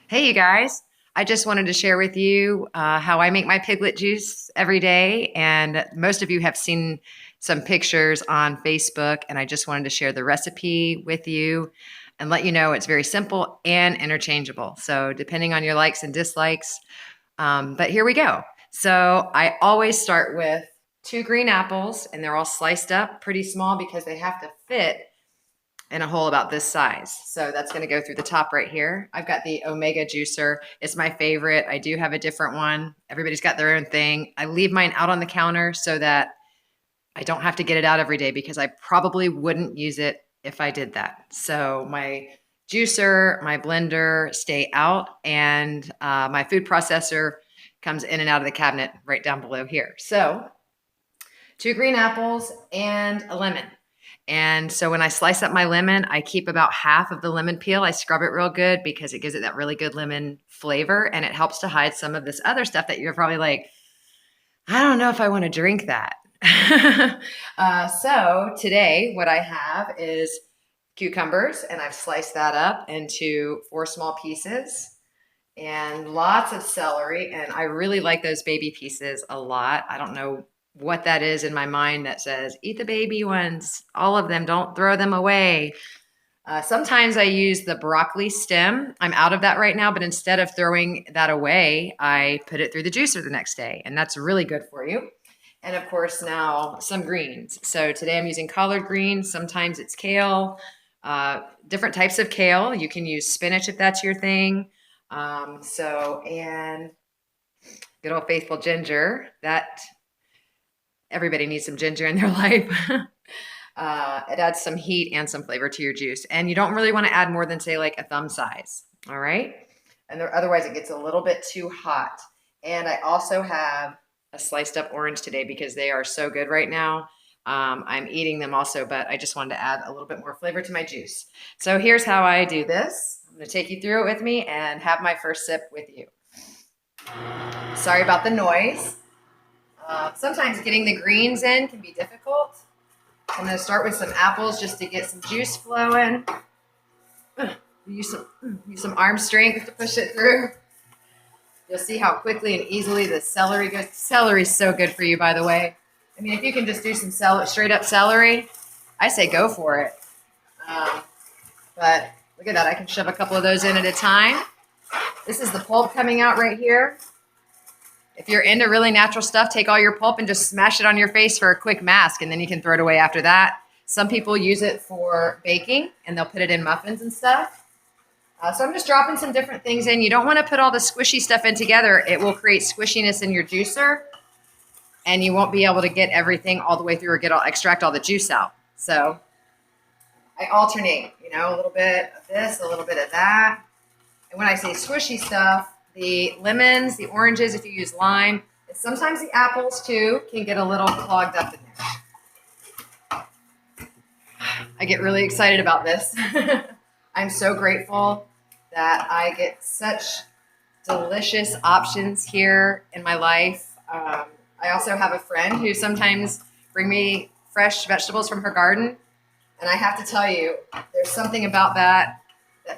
Hey, you guys. I just wanted to share with you how I make my piglet juice every day. And most of you have seen some pictures on Facebook, and I just wanted to share the recipe with you and let you know it's very simple and interchangeable. So, depending on your likes and dislikes. But here we go. So, I always start with two green apples, and they're all sliced up pretty small because they have to fit in a hole about this size. So that's going to go through the top right here. I've got the Omega juicer. It's my favorite. I do have a different one. Everybody's got their own thing. I leave mine out on the counter so that I don't have to get it out every day because I probably wouldn't use it if I did that. So my juicer, my blender stay out, and my food processor comes in and out of the cabinet right down below here. So two green apples and a lemon. And so when I slice up my lemon, I keep about half of the lemon peel. I scrub it real good because it gives it that really good lemon flavor, and it helps to hide some of this other stuff that you're probably like, I don't know if I want to drink that. So today what I have is cucumbers, and I've sliced that up into 4 small pieces, and lots of celery. And I really like those baby pieces a lot. I don't know what that is in my mind that says, eat the baby ones, all of them, don't throw them away. Sometimes I use the broccoli stem. I'm out of that right now, but instead of throwing that away, I put it through the juicer the next day, and that's really good for you. And of course, now some greens. So today I'm using collard greens. Sometimes it's kale, different types of kale. You can use spinach if that's your thing. And good old faithful ginger. That everybody needs some ginger in their life. It adds some heat and some flavor to your juice. And you don't really want to add more than, say, like a thumb size. All right. And otherwise it gets a little bit too hot. And I also have a sliced up orange today because they are so good right now. I'm eating them also, but I just wanted to add a little bit more flavor to my juice. So here's how I do this. I'm going to take you through it with me and have my first sip with you. Sorry about the noise. Sometimes getting the greens in can be difficult. I'm going to start with some apples just to get some juice flowing. Use some arm strength to push it through. You'll see how quickly and easily the celery goes. Celery is so good for you, by the way. I mean, if you can just do some straight up celery, I say go for it. But look at that. I can shove a couple of those in at a time. This is the pulp coming out right here. If you're into really natural stuff, take all your pulp and just smash it on your face for a quick mask, and then you can throw it away after that. Some people use it for baking, and they'll put it in muffins and stuff. So I'm just dropping some different things in. You don't want to put all the squishy stuff in together. It will create squishiness in your juicer, and you won't be able to get everything all the way through or extract all the juice out. So I alternate, a little bit of this, a little bit of that. And when I say squishy stuff, the lemons, the oranges, if you use lime, and sometimes the apples too can get a little clogged up in there. I get really excited about this. I'm so grateful that I get such delicious options here in my life. I also have a friend who sometimes bring me fresh vegetables from her garden. And I have to tell you, there's something about that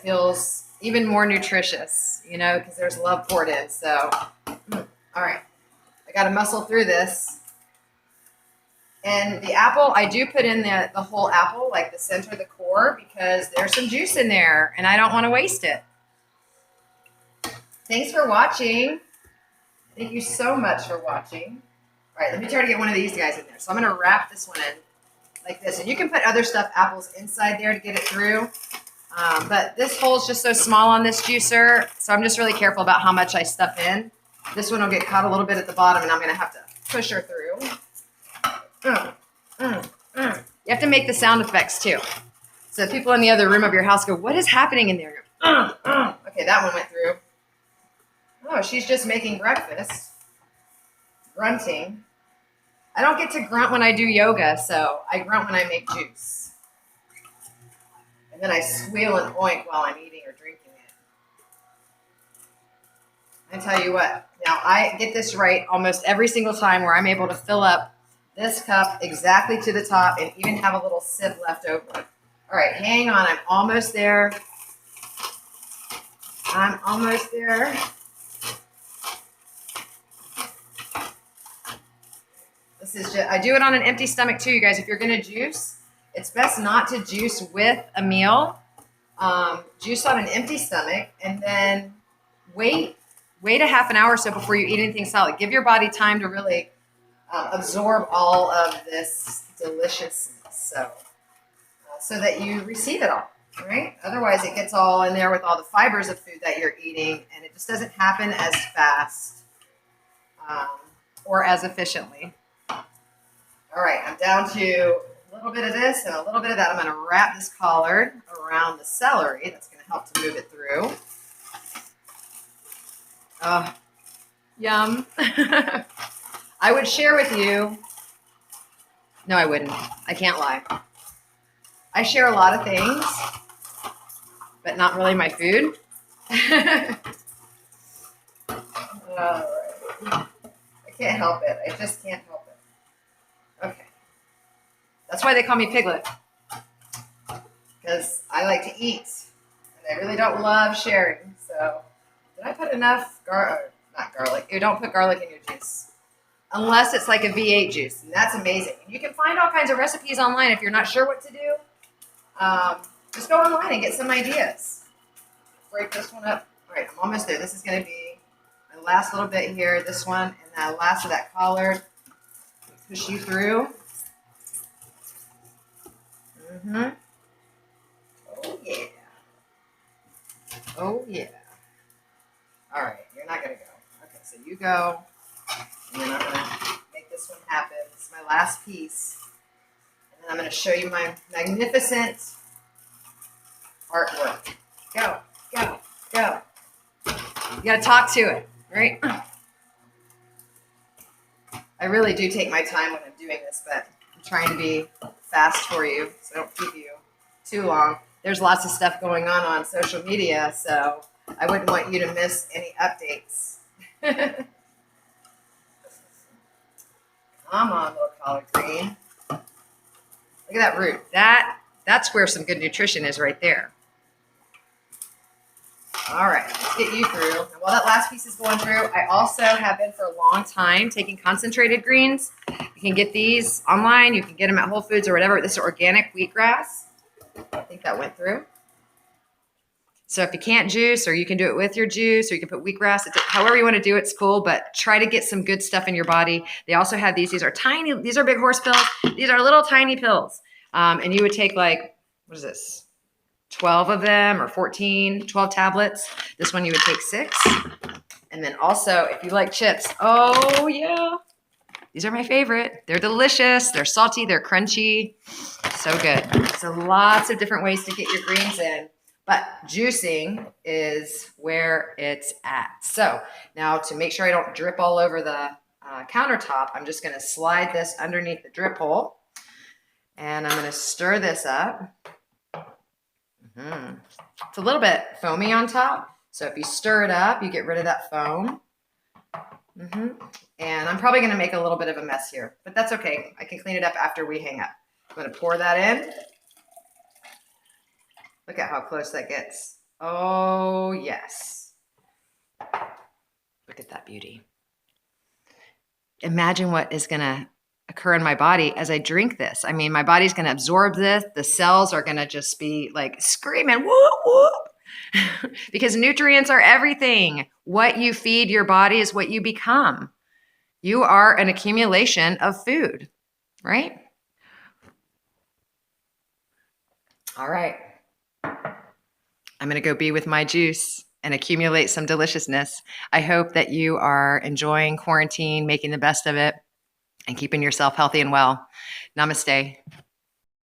feels even more nutritious, because there's love poured in. So, all right, I got to muscle through this. And the apple, I do put in the whole apple, like the center, the core, because there's some juice in there, and I don't want to waste it. Thanks for watching. Thank you so much for watching. All right, let me try to get one of these guys in there. So I'm going to wrap this one in like this. And you can put other stuffed apples inside there to get it through. But this hole is just so small on this juicer, so I'm just really careful about how much I stuff in. This one will get caught a little bit at the bottom, and I'm going to have to push her through. You have to make the sound effects, too. So people in the other room of your house go, what is happening in there? Okay, that one went through. Oh, she's just making breakfast. Grunting. I don't get to grunt when I do yoga, so I grunt when I make juice. And then I squeal and oink while I'm eating or drinking it. I tell you what, now I get this right almost every single time where I'm able to fill up this cup exactly to the top and even have a little sip left over. All right, hang on, I'm almost there. I'm almost there. This is just, I do it on an empty stomach too, you guys. If you're gonna juice, it's best not to juice with a meal. Juice on an empty stomach, and then wait a half an hour or so before you eat anything solid. Give your body time to really absorb all of this deliciousness, so that you receive it all, right? Otherwise, it gets all in there with all the fibers of food that you're eating, and it just doesn't happen as fast or as efficiently. All right, I'm down to a little bit of this and a little bit of that. I'm going to wrap this collard around the celery. That's going to help to move it through. Oh, yum. I would share with you. No, I wouldn't. I can't lie. I share a lot of things, but not really my food. All right. I can't help it. I just can't help it. Okay. That's why they call me Piglet. Because I like to eat. And I really don't love sharing. So, did I put enough not garlic. You don't put garlic in your juice. Unless it's like a V8 juice. And that's amazing. And you can find all kinds of recipes online if you're not sure what to do. Just go online and get some ideas. Break this one up. All right, I'm almost there. This is going to be my last little bit here. This one and the last of that collard. Push you through. Oh, yeah. Oh, yeah. All right, you're not going to go. Okay, so you go. And then I'm going to make this one happen. This is my last piece. And then I'm going to show you my magnificent artwork. Go, go, go. You got to talk to it, right? I really do take my time when I'm doing this, but I'm trying to be fast for you, so I don't keep you too long. There's lots of stuff going on social media, so I wouldn't want you to miss any updates. Come on, little collard green. Look at that root. That's where some good nutrition is right there. All right, let's get you through. And while that last piece is going through, I also have been for a long time taking concentrated greens. You can get these online. You can get them at Whole Foods or whatever. This is organic wheatgrass. I think that went through. So if you can't juice, or you can do it with your juice, or you can put wheatgrass, however you want to do it's cool, but try to get some good stuff in your body. They also have these. These are tiny. These are big horse pills. These are little tiny pills. And you would take like, what is this? 12 of them or 14, 12 tablets. This one you would take 6. And then also, if you like chips, oh yeah, these are my favorite. They're delicious. They're salty. They're crunchy. So good. So lots of different ways to get your greens in. But juicing is where it's at. So now to make sure I don't drip all over the countertop, I'm just going to slide this underneath the drip hole. And I'm going to stir this up. It's a little bit foamy on top. So if you stir it up, you get rid of that foam. And I'm probably going to make a little bit of a mess here, but that's okay. I can clean it up after we hang up. I'm going to pour that in. Look at how close that gets. Oh, yes. Look at that beauty. Imagine what is going to occur in my body as I drink this. I mean, my body's going to absorb this. The cells are going to just be like screaming, whoop, whoop. Because nutrients are everything. What you feed your body is what you become. You are an accumulation of food, right? All right. I'm going to go be with my juice and accumulate some deliciousness. I hope that you are enjoying quarantine, making the best of it, and keeping yourself healthy and well. Namaste.